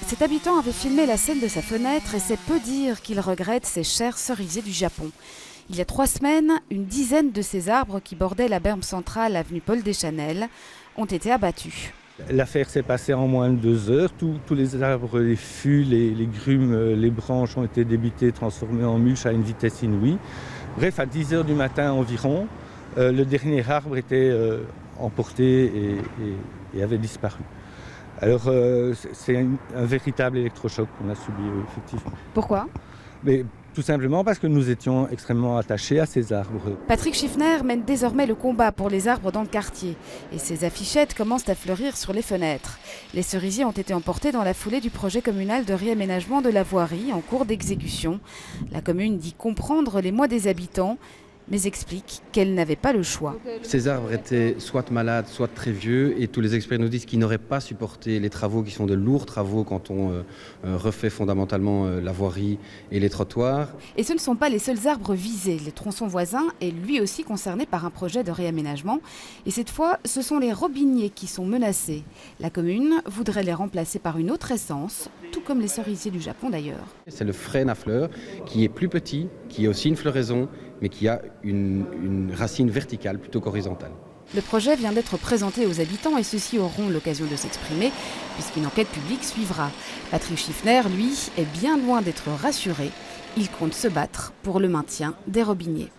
Cet habitant avait filmé la scène de sa fenêtre et c'est peu dire qu'il regrette ces chers cerisiers du Japon. Il y a 3 semaines, une dizaine de ces arbres qui bordaient la berme centrale avenue Paul Deschanel ont été abattus. L'affaire s'est passée en moins de 2 heures. Tous les arbres, les fûts, les grumes, les branches ont été débitées, transformées en mulch à une vitesse inouïe. Bref, à 10 heures du matin environ, le dernier arbre était emporté et avait disparu. Alors c'est un véritable électrochoc qu'on a subi, effectivement. Pourquoi ? Mais tout simplement parce que nous étions extrêmement attachés à ces arbres. Patrick Schiffner mène désormais le combat pour les arbres dans le quartier. Et ces affichettes commencent à fleurir sur les fenêtres. Les cerisiers ont été emportés dans la foulée du projet communal de réaménagement de la voirie en cours d'exécution. La commune dit comprendre l'émoi des habitants, mais explique qu'elle n'avait pas le choix. Ces arbres étaient soit malades, soit très vieux, et tous les experts nous disent qu'ils n'auraient pas supporté les travaux qui sont de lourds travaux quand on refait fondamentalement la voirie et les trottoirs. Et ce ne sont pas les seuls arbres visés. Le tronçon voisin est lui aussi concerné par un projet de réaménagement. Et cette fois, ce sont les robiniers qui sont menacés. La commune voudrait les remplacer par une autre essence, tout comme les cerisiers du Japon d'ailleurs. C'est le frêne à fleurs qui est plus petit, qui a aussi une floraison, mais qui a une racine verticale plutôt qu'horizontale. Le projet vient d'être présenté aux habitants et ceux-ci auront l'occasion de s'exprimer puisqu'une enquête publique suivra. Patrick Schiffner, lui, est bien loin d'être rassuré. Il compte se battre pour le maintien des robiniers.